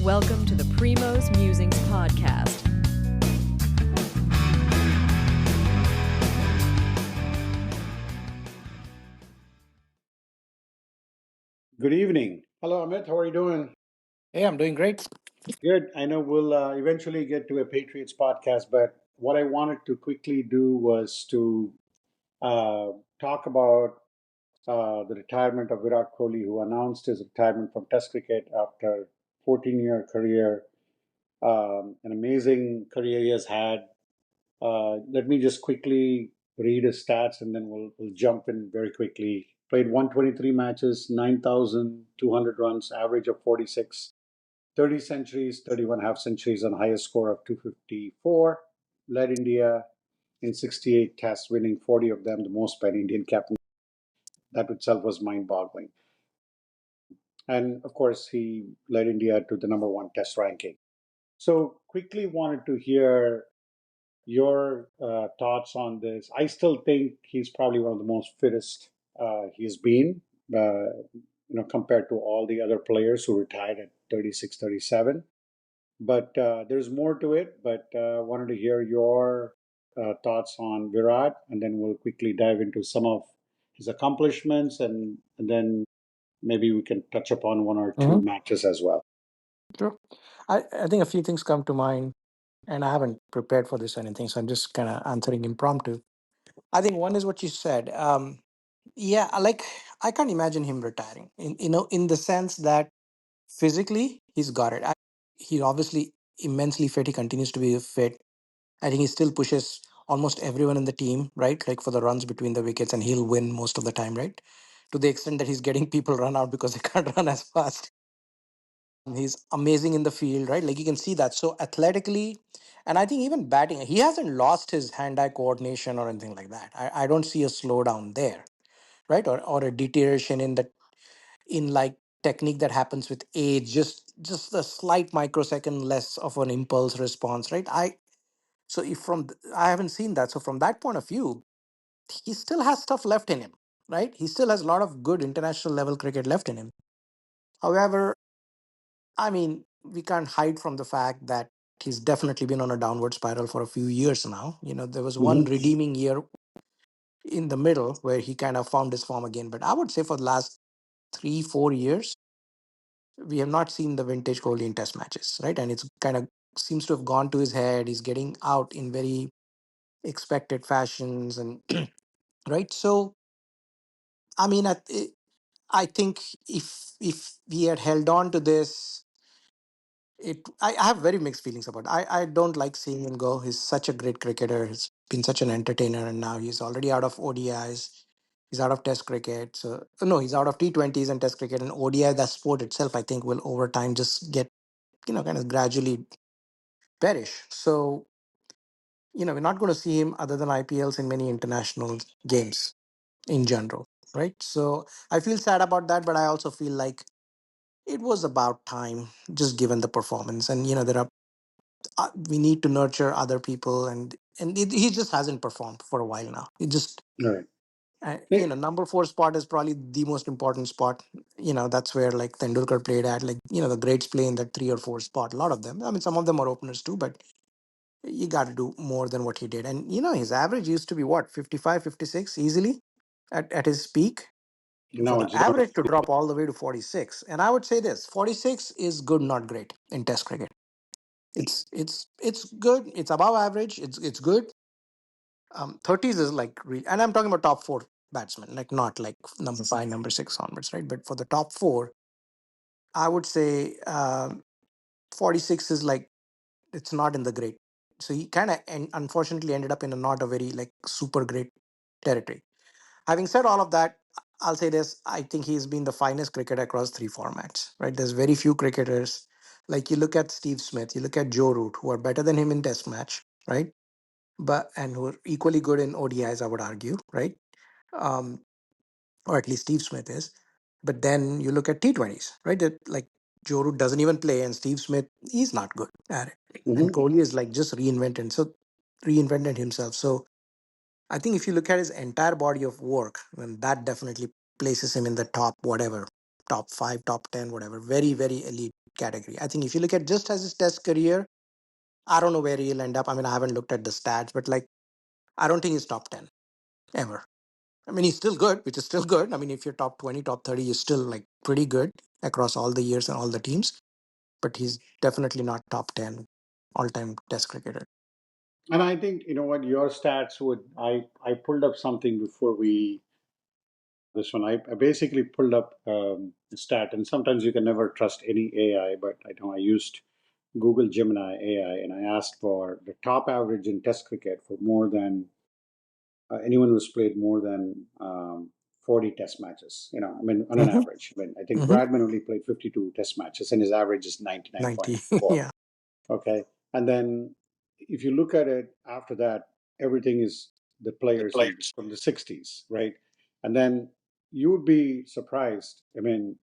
Welcome to the Primo's Musings podcast. Good evening. Hello, Amit. How are you doing? Hey, I'm doing great. Good. I know we'll eventually get to a Patriots podcast, but what I wanted to quickly do was to uh, talk about the retirement of Virat Kohli, who announced his retirement from Test cricket after 14-year career. An amazing career he has had. Let me just quickly read his stats, and then we'll jump in very quickly. Played 123 matches, 9,200 runs, average of 46. 30 centuries, 31 half centuries, and highest score of 254. Led India in 68 tests, winning 40 of them, the most by an Indian captain. That itself was mind boggling. And of course, he led India to the number one test ranking. So, quickly wanted to hear your thoughts on this. I still think he's probably one of the most fittest he's been, compared to all the other players who retired at 36, 37. But there's more to it. But wanted to hear your thoughts on Virat, and then we'll quickly dive into some of his accomplishments, and then maybe we can touch upon one or two hmm matches as well. Sure. I think a few things come to mind, and I haven't prepared for this or anything, so I'm just kind of answering impromptu. I think one is what you said. Yeah, I can't imagine him retiring. In the sense that physically he's got it. He's obviously immensely fit. He continues to be fit. I think he still pushes almost everyone in the team, right? Like for the runs between the wickets, and he'll win most of the time, right? To the extent that he's getting people run out because they can't run as fast. He's amazing in the field, right? Like you can see that. So athletically, and I think even batting, he hasn't lost his hand-eye coordination or anything like that. I don't see a slowdown there, right? Or a deterioration in like technique that happens with age, just a slight microsecond less of an impulse response, right? I haven't seen that. So from that point of view, he still has stuff left in him, right? He still has a lot of good international level cricket left in him. However, I mean, we can't hide from the fact that he's definitely been on a downward spiral for a few years now. There was one Mhm. redeeming year in the middle where he kind of found his form again. But I would say for the last 3, 4 years, we have not seen the vintage Kohli in test matches, right? And it's kind of seems to have gone to his head. He's getting out in very expected fashions, and right. So, I mean, I think if we had held on to this, I have very mixed feelings about it. I don't like seeing him go. He's such a great cricketer. He's been such an entertainer, and now he's already out of ODIs. He's out of Test cricket. So no, he's out of T20s and Test cricket, and ODI. That sport itself, I think, will over time just get kind of gradually perish. So we're not going to see him other than IPLs in many international games in general, right? So I feel sad about that, but I also feel like it was about time, just given the performance. And there are we need to nurture other people, and he just hasn't performed for a while now. It just All right. Hey, number 4 spot is probably the most important spot. That's where like Tendulkar played at. Like the greats play in that 3 or 4 spot. A lot of them. I mean, some of them are openers too, but you got to do more than what he did. And his average used to be what, 55, 56 easily at his peak. For no, the it's down. average to drop all the way to 46, and I would say this: 46 is good, not great in Test cricket. It's good. It's above average. It's good. 30s is like, and I'm talking about top 4 batsmen, like not like number 5, number 6 onwards, right? But for the top 4, I would say 46 is like it's not in the great. So he kind of unfortunately ended up in a not a very like super great territory. Having said all of that, I'll say this: I think he's been the finest cricketer across 3 formats. Right? There's very few cricketers. Like you look at Steve Smith, you look at Joe Root, who are better than him in Test match, right? But and who are equally good in ODIs, I would argue, right? Um, or at least Steve Smith is. But then you look at T20s, right? Like Joe Root doesn't even play, and Steve Smith, he's not good at it. And Mhm. Kohli is like just reinvented himself. So I think if you look at his entire body of work, then that definitely places him in the top whatever, top 5, top 10, whatever, very very elite. category. I think if you look at just as his test career, I don't know where he'll end up. I mean, I haven't looked at the stats, but like, I don't think he's top 10 ever. I mean, he's still good, which is still good. I mean, if you're top 20, top 30, you're still like pretty good across all the years and all the teams, but he's definitely not top 10 all time test cricketer. And I think, you know what, your stats would, I pulled up something before we, this one, I basically pulled up a stat, and sometimes you can never trust any AI, but I know I used Google Gemini AI and I asked for the top average in test cricket for more than anyone who's played more than 40 test matches, you know, I mean, on an Mm-hmm. average. I mean, I think Mm-hmm. Bradman only played 52 test matches and his average is 90. 99.4. Yeah. Okay. And then if you look at it after that, everything is the The players in players. from the 60s, right? And then you would be surprised. I mean,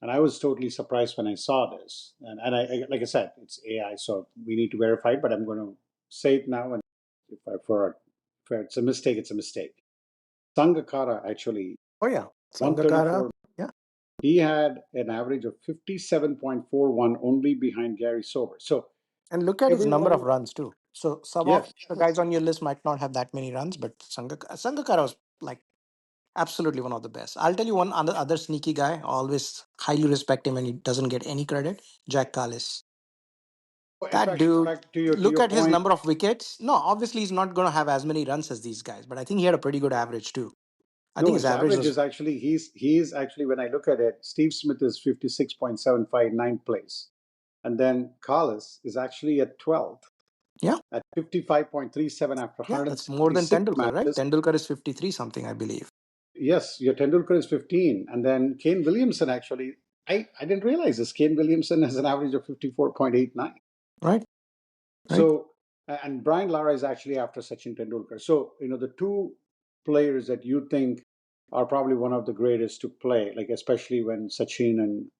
and I was totally surprised when I saw this. And like I said, it's AI, so we need to verify it, but I'm going to say it now. And if it's a mistake, it's a mistake. Sangakkara actually Oh, yeah. Sangakkara. 134. Yeah. He had an average of 57.41 only behind Gary Sober. So And look at his number of everyone, runs too. So some of yes. the guys on your list might not have that many runs, but Sangakkara was like absolutely one of the best. I'll tell you one other sneaky guy. I always highly respect him and he doesn't get any credit. Jack Callis. That In dude, fact, to look your at his point, number of wickets. No, obviously he's not going to have as many runs as these guys, but I think he had a pretty good average too. I think no, his his average average was, is actually he's actually, when I look at it, Steve Smith is 56.75, ninth place, and then Carlos is actually at 12th yeah, at 55.37 after yeah, that's more than 166 Tendulkar, right? matches. Tendulkar is 53 something, I believe. Yes, your Tendulkar is 15, and then Kane Williamson actually. I didn't realize this. Kane Williamson has an average of 54.89. Right, right. So, and Brian Lara is actually after Sachin Tendulkar. So, you know, the two players that you think are probably one of the greatest to play, like especially when Sachin and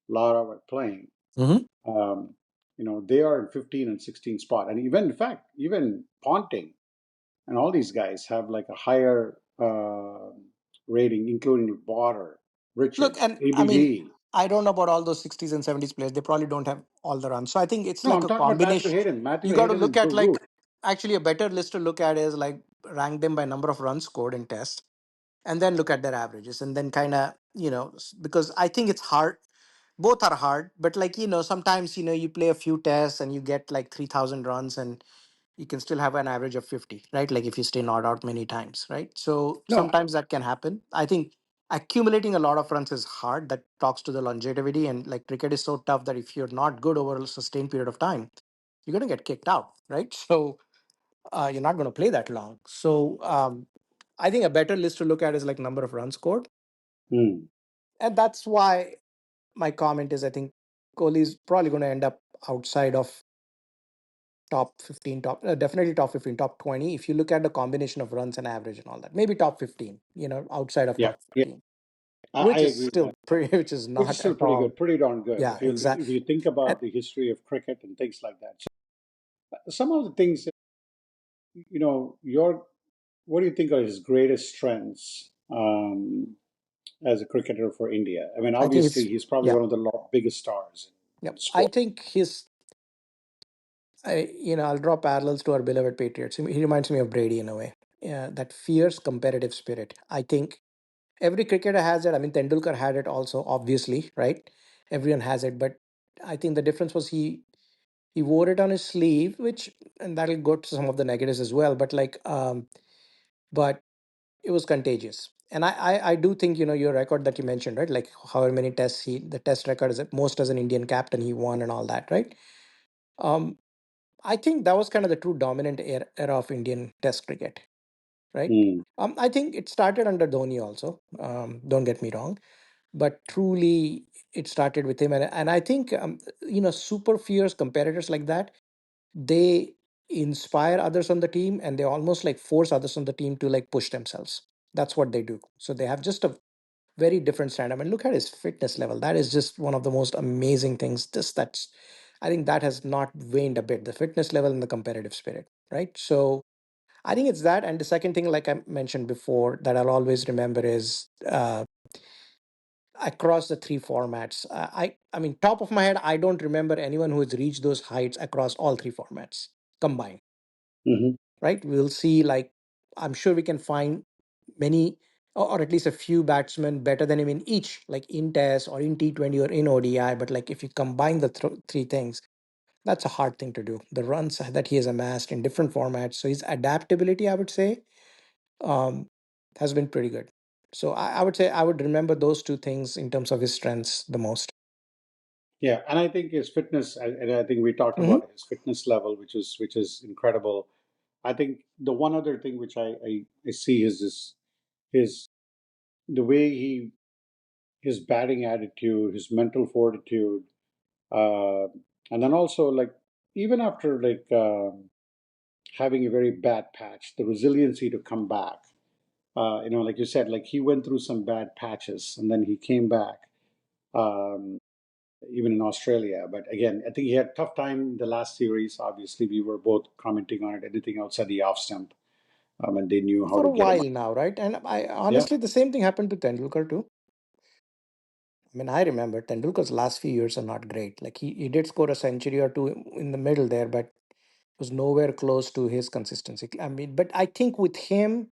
Lara were playing, Mm-hmm. um, you know, they are in 15 and 16 spot. And even, in fact, even Ponting and all these guys have like a higher rating, including Border, Look, Richards, and I mean, ABD. I don't know about all those 60s and 70s players. They probably don't have all the runs. So I think it's No, like I'm a talking about Matthew combination. Hayden. You Matthew got to Hayden look and at Joe Root. like actually a better list to look at is like rank them by number of runs scored in tests and then look at their averages and then kind of, because I think it's hard. Both are hard, but like, sometimes, you play a few tests and you get like 3,000 runs and you can still have an average of 50, right? Like if you stay not out many times, right? So No, sometimes that can happen. I think accumulating a lot of runs is hard. That talks to the longevity. And like cricket is so tough that if you're not good over a sustained period of time, you're going to get kicked out, right? So you're not going to play that long. So I think a better list to look at is like number of runs scored. hmm. And that's why my comment is I think Kohli is probably going to end up outside of top 15, definitely top 15, top 20. If you look at the combination of runs and average and all that, maybe top 15, outside of Yeah, top yeah, 15, I which is agree with still that. pretty, which is Which is not still at pretty all. good, pretty darn good. Yeah, If you think exactly. about the history of cricket and things like that. So some of the things, you know, your what do you think are his greatest strengths as a cricketer for India? I mean, I think obviously, it's, he's probably yeah, one of the biggest stars yeah. in I sport. think I'll draw parallels to our beloved Patriots. He reminds me of Brady in a way. Yeah, that fierce competitive spirit. I think every cricketer has it. I mean, Tendulkar had it also, obviously, right? Everyone has it, but I think the difference was he wore it on his sleeve, which and that'll go to some of the negatives as well. But it was contagious, and I do think your record that you mentioned, right? Like however many tests the test record is at most as an Indian captain he won and all that, right? Um, I think that was kind of the true dominant era of Indian Test cricket, right? Mm, I think it started under Dhoni also. Don't get me wrong, but truly it started with him, and I think super fierce competitors like that, they inspire others on the team and they almost like force others on the team to like push themselves. That's what they do. So they have just a very different stand. I mean, look at his fitness level. That is just one of the most amazing things. I think that has not waned a bit. The fitness level and the competitive spirit, right? So I think it's that. And the second thing, like I mentioned before, that I'll always remember is across the three formats. I mean, top of my head, I don't remember anyone who has reached those heights across all three formats combined. Hmm. Right? We'll see. Like, I'm sure we can find many, or at least a few batsmen better than him in each, like in Test or in T20 or in ODI. But like, if you combine the three things, that's a hard thing to do. The runs that he has amassed in different formats, so his adaptability, I would say, um, has been pretty good. So I would say I would remember those two things in terms of his strengths the most. Yeah, and I think his fitness, and I think we talked Hmm. about his fitness level, which is incredible. I think the one other thing which I see is his the way he his batting attitude, his mental fortitude, uh, and then also like even after having a very bad patch, the resiliency to come back. Like you said, like he went through some bad patches and then he came back. Even in Australia. But again, I think he had a tough time the last series. Obviously, we were both commenting on it. Anything outside the off stump, and they knew how For to a get him while out. now, right? And I Yeah, honestly, the same thing happened to Tendulkar too. I mean, I remember Tendulkar's last few years are not great. Like he did score a century or two in the middle there, but was nowhere close to his consistency. I mean, but I think with him,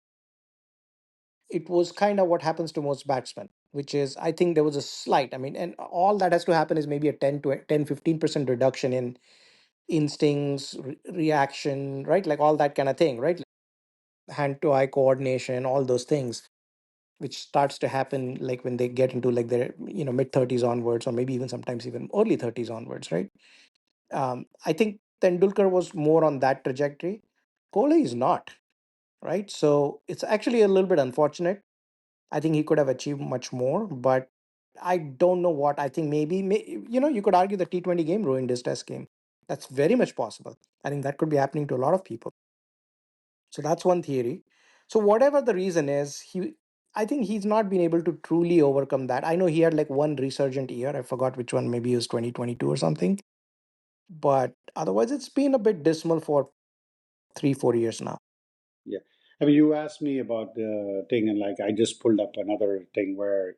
it was kind of what happens to most batsmen, which is I think there was a slight, I mean, and all that has to happen is maybe a 10 to 10, 15% reduction in instincts, reaction, right? Like all that kind of thing, right? Hand to eye coordination, all those things, which starts to happen like when they get into like their, mid 30s onwards, or maybe even sometimes even early 30s onwards, right? I think Tendulkar was more on that trajectory. Kohli is not, right? So it's actually a little bit unfortunate. I think he could have achieved much more, but I don't know what. I think maybe, you could argue the T20 game ruined his test game. That's very much possible. I think that could be happening to a lot of people. So that's one theory. So whatever the reason is, I think he's not been able to truly overcome that. I know he had like one resurgent year. I forgot which one. Maybe it was 2022 or something. But otherwise, it's been a bit dismal for 3, 4 years now. yeah. I mean, you asked me about the thing, and like I just pulled up another thing where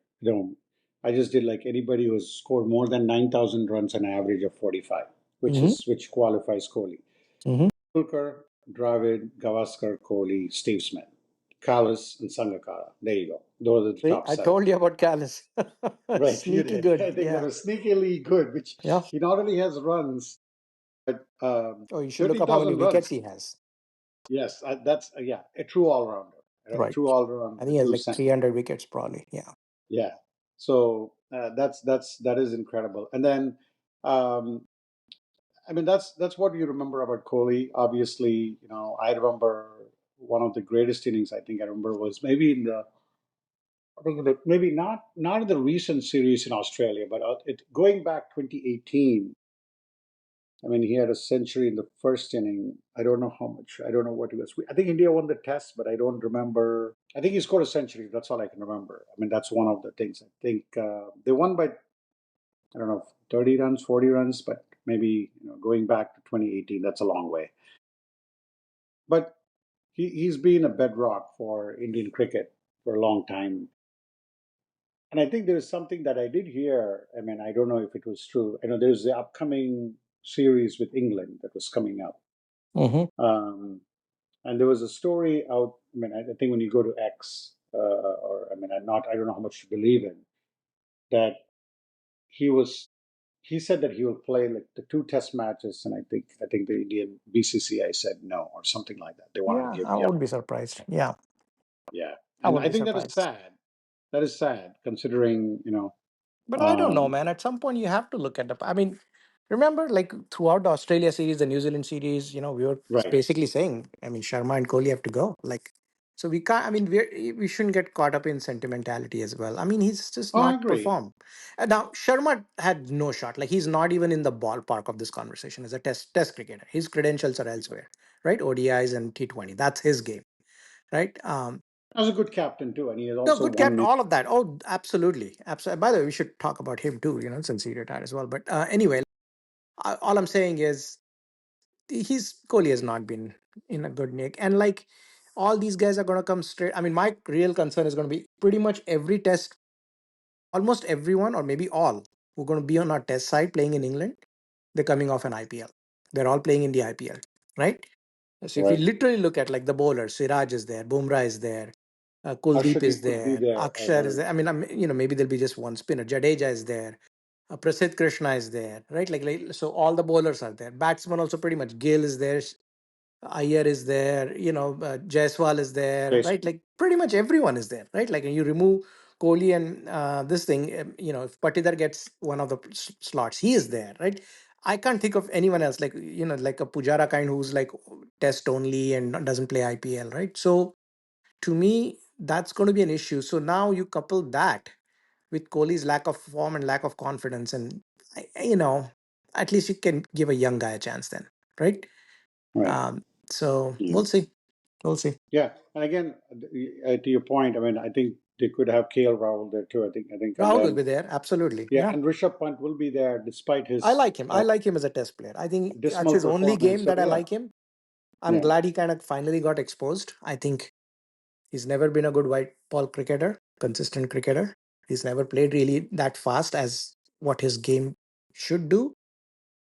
I just did like anybody who's scored more than 9,000 runs an average of 45, Hmm. which qualifies Kohli. Hmm. Tendulkar, Dravid, Gavaskar, Kohli, Steve Smith, Kallis, and Sangakkara. There you go. Those are the See, top I seven. told you about Callis. Right, you Sneaky did. I good. think that Yeah. was sneakily good, which Yeah. he not only has runs, but Oh, you should look up how many 30,000 wickets runs. he has. Yes, that's yeah, a true all rounder, a Right. true all I rounder, think a he has true like center. 300 wickets probably. Yeah. Yeah, so that is incredible. And then, um, I mean, that's what you remember about Kohli. Obviously, I remember one of the greatest innings I think I remember was maybe in the I think that maybe not in the recent series in Australia, but going back 2018. I mean, he had a century in the first inning. I don't know how much. I don't know what he was. I think India won the test, but I don't remember. I think he scored a century. That's all I can remember. I mean, that's one of the things. I think they won by, I don't know, 30 runs, 40 runs, but maybe going back to 2018, that's a long way. But he's been a bedrock for Indian cricket for a long time. And I think there is something that I did hear. I mean, I don't know if it was true. I know there's the upcoming series with England that was coming up. Hmm. Um, And there was a story out. I mean, I think when you go to X, or I mean, I don't know how much to believe in that he was. He said that he will play like the two test matches, and I think the Indian BCCI said no or something like that. They wanted to Yeah, give I the up. would be surprised. Yeah, Yeah, I and would I be think that is surprised. sad. That is sad considering But I don't know, Um, man. At some point, you have to look at the. I mean, remember, like throughout the Australia series, the New Zealand series, we were right. basically saying, I mean, Sharma and Kohli have to go. Like, so we can't. I mean, we shouldn't get caught up in sentimentality as well. I mean, he's just Oh, I not agree. performed. Now, Sharma had no shot. Like, he's not even in the ballpark of this conversation as a test cricketer. His credentials are elsewhere, right? ODIs and T20. That's his game, right? As a good captain too, and he has No, also good won. kept all of that. Oh, absolutely, absolutely. By the way, we should talk about him too. Since he retired as well. But anyway, all I'm saying is he's Kohli has not been in a good nick, and like all these guys are going to come straight. I mean, my real concern is going to be pretty much every test almost everyone, or maybe all, who are going to be on our test side playing in England, they're coming off an IPL. They're all playing in the IPL, right? So if you Right. literally look at like the bowlers, Siraj is there, Bumrah is there, Kuldeep is Arshdeep could be there, there. I Akshar is heard. there. I mean, maybe there'll be just one spinner. Jadeja is there, Prasidh Krishna is there, right? So all the bowlers are there. Batsman also pretty much. Gill is there, Iyer is there, Jaiswal is there, Yes. right? Like pretty much everyone is there, right? Like you remove Kohli and this thing, if Patidar gets one of the slots, he is there, right? I can't think of anyone else like, like a Pujara kind who's like test only and doesn't play IPL, right? So to me, that's going to be an issue. So now you couple that with Kohli's lack of form and lack of confidence, and at least you can give a young guy a chance then, right? Right. So Yeah. we'll see. We'll see. Yeah. And again, to your point, I mean, I think they could have KL Rahul there too. I think, and Rahul will then be there. Absolutely. yeah, Yeah. and Rishabh Pant will be there despite I his like him. I like him as a test player. I think that's dismal his only performance. game So that I yeah, like him. I'm yeah, glad he kind of finally got exposed. I think he's never been a good white ball cricketer, consistent cricketer. He's never played really that fast as what his game should do.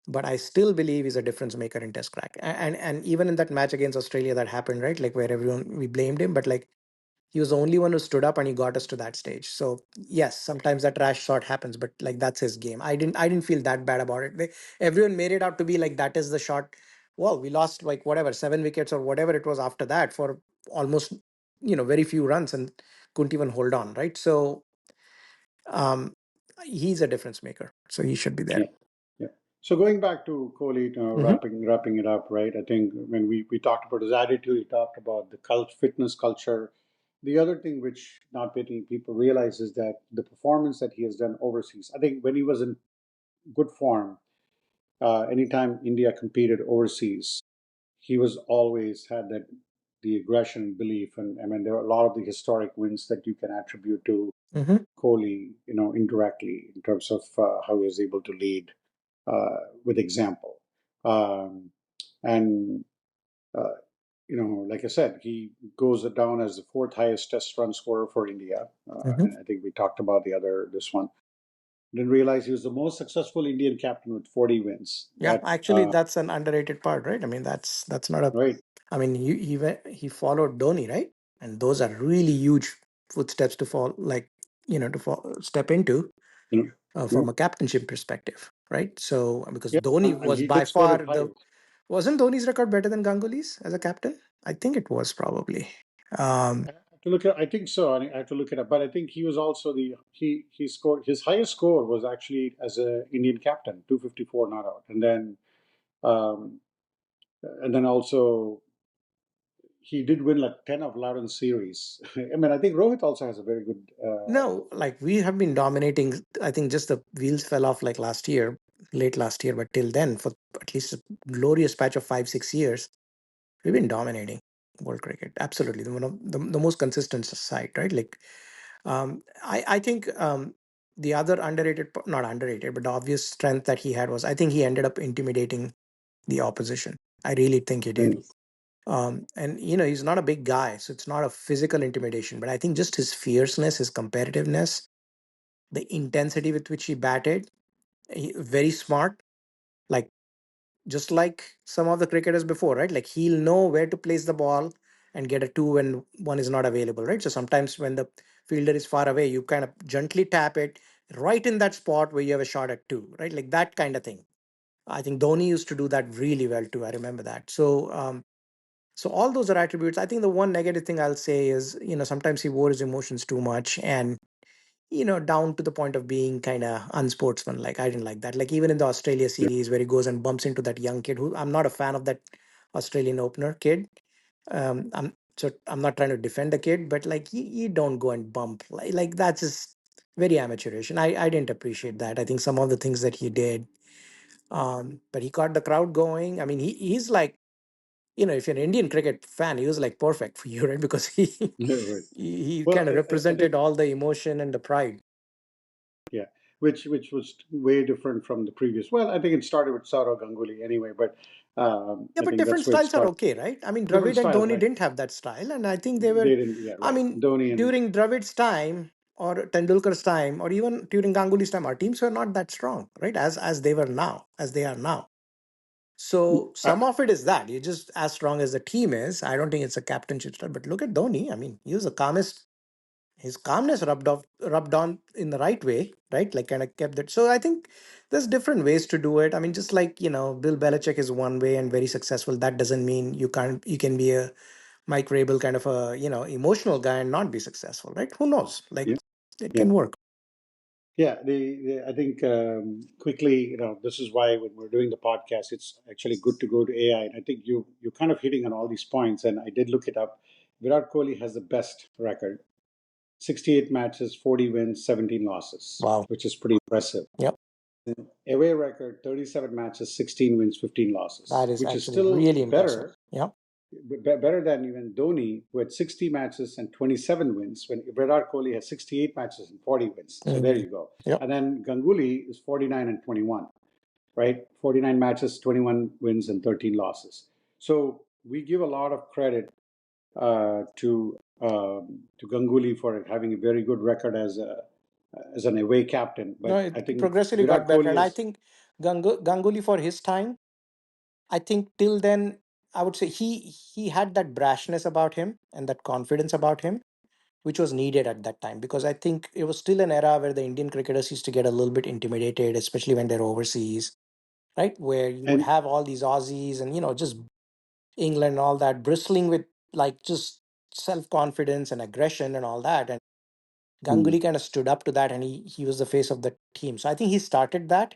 But I still believe he's a difference maker in test crack. And even in that match against Australia that happened, right? Like where everyone we blamed him, but like he was the only one who stood up and he got us to that stage. So yes, sometimes that rash shot happens, but like that's his game. I didn't feel that bad about it. Everyone made it out to be like that is the shot. Well, we lost like whatever 7 wickets or whatever it was after that for almost very few runs and couldn't even hold on, right? So um he's a difference maker, so he should be there. yeah, yeah. So going back to Kohli, Hmm. wrapping it up, right? I think when we talked about his attitude, we talked about the fitness culture. The other thing which not many people realize is that the performance that he has done overseas. I think when he was in good form, anytime India competed overseas, he was always had that the aggression and belief, and I mean there are a lot of the historic wins that you can attribute to Hmm. Kohli, indirectly in terms of how he was able to lead with example. Um, and uh, like I said, he goes down as the fourth highest Test run scorer for India. Hmm. And I think we talked about this one. Didn't realize he was the most successful Indian captain with 40 wins. Yeah, That actually, that's an underrated part, right? I mean, that's not a. right. I mean, he followed Dhoni, right? And those are really huge footsteps to fall, like step into You know, yeah, from a captainship perspective, right? So because yeah, Dhoni and was he by did score far it the highest. wasn't Dhoni's record better than Ganguly's as a captain? I think it was probably. Um, I have to look at. I think so. I have to look it up. But I think he was also he scored his highest score was actually as a Indian captain, 254 not out, um, and then also he did win like 10 of 11 series. I mean, I think Rohit also has a very good. no, like we have been dominating. I think just the wheels fell off like last year, late last year, but till then, for at least a glorious patch of 5 6 years, we've been dominating world cricket. Absolutely, one of the most consistent side, right? Like, I think the other underrated, not underrated, but the obvious strength that he had was I think he ended up intimidating the opposition. I really think he did. Mm, And he's not a big guy, so it's not a physical intimidation, but I think just his fierceness, his competitiveness, the intensity with which he batted, very smart. Like just like some of the cricketers before, right? Like he'll know where to place the ball and get a two when one is not available, right? So sometimes when the fielder is far away, you kind of gently tap it right in that spot where you have a shot at two, right? Like that kind of thing. I think Dhoni used to do that really well too. I remember that. So all those are attributes. I think the one negative thing I'll say is, sometimes he wore his emotions too much and down to the point of being kind of unsportsmanlike. I didn't like that. Like even in the Australia yeah, series where he goes and bumps into that young kid who I'm not a fan of that Australian opener kid. I'm not trying to defend the kid, but like you don't go and bump like that's just very amateurish. And I didn't appreciate that. I think some of the things that he did, but he got the crowd going. I mean, he's like, if you're an Indian cricket fan, he was like perfect for you, right? Because he yeah, right. he Well, kind of I think represented all the emotion and the pride. yeah, which was way different from the previous. Well, I think it started with Saurav Ganguly anyway, but Yeah, I but think different that's where it styles are started. okay, right? I mean, Different Dravid and styles, Dhoni right? didn't have that style, and I think they were. They didn't. Yeah, I right. mean, Dhoni and during Dravid's time, or Tendulkar's time, or even during Ganguly's time, our teams were not that strong, right? As they were now, as they are now. So Uh, some of it is that you're just as strong as the team is. I don't think it's a captainship style, but look at Dhoni. I mean, he was the calmest. His calmness rubbed on in the right way, right? Like kind of kept that. So I think there's different ways to do it. I mean, just like Bill Belichick is one way and very successful. That doesn't mean you can be a Mike Rabel kind of a emotional guy and not be successful, right? Who knows? Like yeah, it yeah, can work. yeah. I think quickly, this is why when we're doing the podcast, it's actually good to go to AI. And I think you're kind of hitting on all these points. And I did look it up. Virat Kohli has the best record: 68 matches, 40 wins, 17 losses, Wow. which is pretty impressive. Yep. Away record: 37 matches, 16 wins, 15 losses, That is which is actually still really impressive. better Yep. better than even Dhoni, who had 60 matches and 27 wins, when Virat Kohli has 68 matches and 40 wins. So there Mhm. you go. Yep. And then Ganguly is 49 and 21, right? 49 matches, 21 wins, and 13 losses. So we give a lot of credit to Ganguly for having a very good record as an away captain. No, But I it think progressively got Virat better. Kohli And I is, think Ganguly for his time, I think till then, I would say he had that brashness about him and that confidence about him, which was needed at that time. Because I think it was still an era where the Indian cricketers used to get a little bit intimidated, especially when they're overseas, right? Where you would and have all these Aussies and just England and all that bristling with like just self-confidence and aggression and all that. And mm, Ganguly kind of stood up to that, and he was the face of the team. So I think he started that.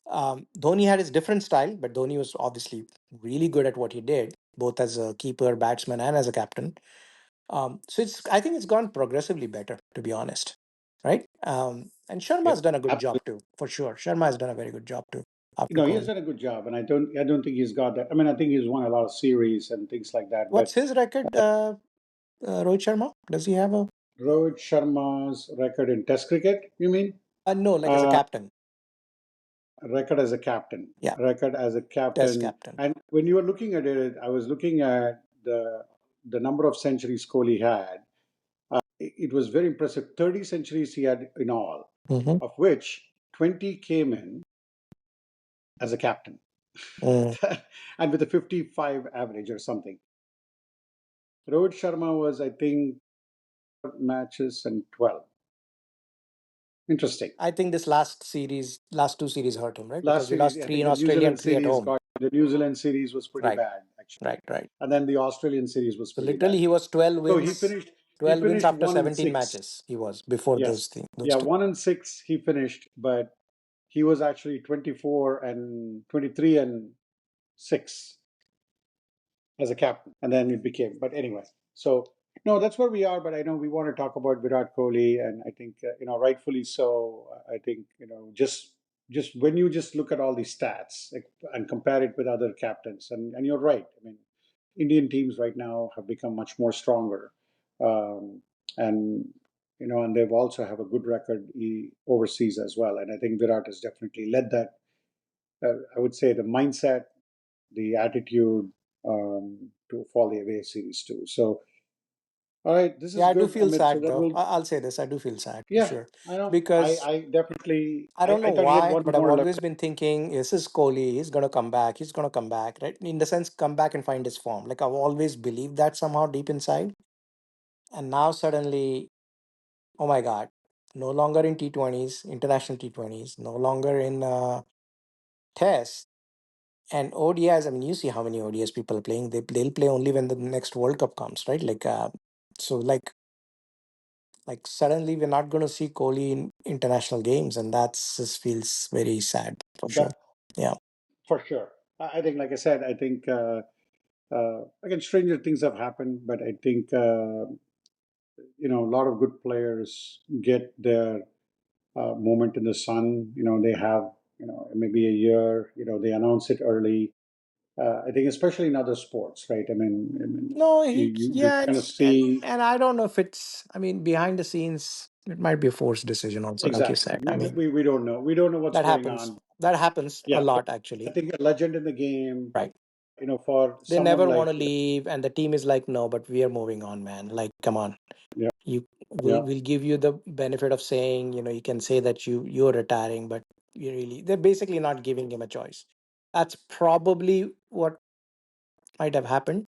Dhoni had his different style, but Dhoni was obviously really good at what he did, both as a keeper, batsman, and as a captain. So I think it's gone progressively better, to be honest, right? And Sharma yep, has done a good job absolutely. too, for sure. Sharma has done a very good job too after He has Kohli. done a good job, and I don't think he's got that. I mean, I think he's won a lot of series and things like that. What's But his record, Rohit Sharma? Does he have a? Rohit Sharma's record in Test cricket, you mean? No, like as a Uh, captain. record as a captain, Yeah, record as a Test captain. captain. And when you were looking at it, I was looking at the number of centuries Kohli had. It was very impressive. 30 centuries he had in all, Mm-hmm. of which 20 came in as a captain, Mm. and with a 55 average or something. Rohit Sharma was, I think, matches and 12. Interesting. I think this last two series hurt him, right? Last Because we series, lost I three in think the New Australia and Zealand three at series home. got the New Zealand series was pretty Right, bad actually, right. and then the Australian series was So pretty bad. literally, he was 12 So he wins, finished he 12 wins finished after one and 17 six. matches. He was before Yes, those things, those yeah, two. 1 and 6 he finished, but he was actually 24 and 23 and 6 as a captain, and then it became. But anyway, so no, that's where we are. But I know we want to talk about Virat Kohli, and I think rightfully so. I think just when you just look at all these stats, like, and compare it with other captains, and you're right. I mean, Indian teams right now have become much more stronger, um, and and they've also have a good record overseas as well. And I think Virat has definitely led that. I would say the mindset, the attitude, for the away series too. So, all right, this Yeah, is I do good, feel Amit. So sad that though. will, I'll say this: I do feel sad for yeah, sure, I know. because I definitely, I don't know I thought he had why, one but I've more left. always been thinking, this is Kohli. He's gonna come back. He's gonna come back, right? In the sense, come back and find his form. Like I've always believed that somehow deep inside, and now suddenly, oh my God, no longer in T20s, international T20s, no longer in Tests and ODIs. I mean, you see how many ODIs people are playing. They'll play only when the next World Cup comes, right? So like suddenly we're not going to see Kohli in international games, and that's just feels very sad for sure. That Yeah, for sure. I think, like I said, I think again, stranger things have happened, but I think a lot of good players get their moment in the sun. They have maybe a year. They announce it early. I think especially in other sports, right? I mean, no, you yeah, kind of and see. I don't know if it's. I mean, behind the scenes, it might be a forced decision also, like you Exactly. said. I mean, We don't know. We don't know what's that going happens. on. That happens a Yeah, but lot I actually. think a legend in the game, Right. for They someone never want like, to leave, and the team is like, no, but we are moving on, man. Like, come on, yeah, you. Yeah. We'll give you the benefit of saying, you can say that you're retiring, but they're basically not giving him a choice. That's probably what might have happened.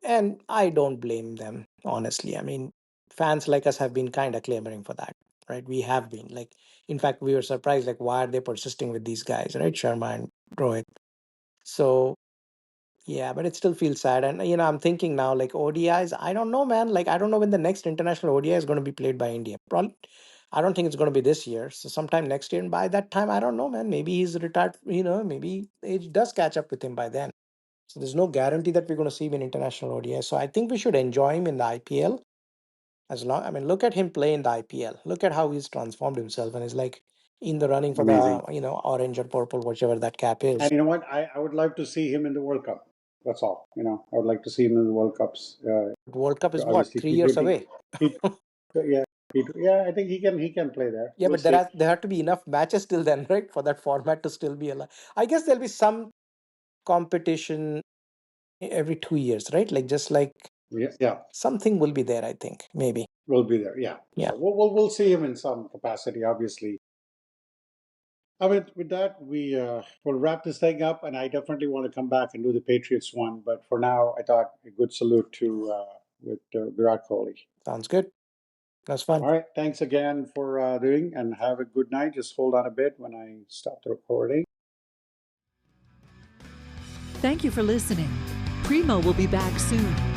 And I don't blame them, honestly. I mean, fans like us have been kind of clamoring for that, right? We have been. Like, in fact, we were surprised, like, why are they persisting with these guys, right? Sharma and Rohit. So, yeah, but it still feels sad. And, I'm thinking now, like, ODIs, I don't know, man. Like, I don't know when the next international ODI is going to be played by India. Probably, I don't think it's going to be this year. So, sometime next year. And by that time, I don't know, man. Maybe he's retired, maybe age does catch up with him by then. So there's no guarantee that we're going to see him in international ODI. So I think we should enjoy him in the IPL I mean, look at him play in the IPL. Look at how he's transformed himself and is like in the running for Amazing. the, orange or purple, whichever that cap is. And you know what? I would like to see him in the World Cup. That's all. I would like to see him in the World Cups. World Cup is what, Obviously, 3 years T20. away? Yeah, yeah. I think he can play there. Yeah, We'll but see. there have to be enough matches till then, right? For that format to still be alive. I guess there'll be some competition every 2 years, right? Like just like Yeah, something will be there, I think. Maybe. we'll be there. Yeah. Yeah. So we'll see him in some capacity, obviously. I mean, with that, we'll wrap this thing up, and I definitely want to come back and do the Patriots one. But for now, I thought a good salute to with Virat Kohli. Sounds good. That's fun. All right, thanks again for doing, and have a good night. Just hold on a bit when I stop the recording. Thank you for listening. Primo will be back soon.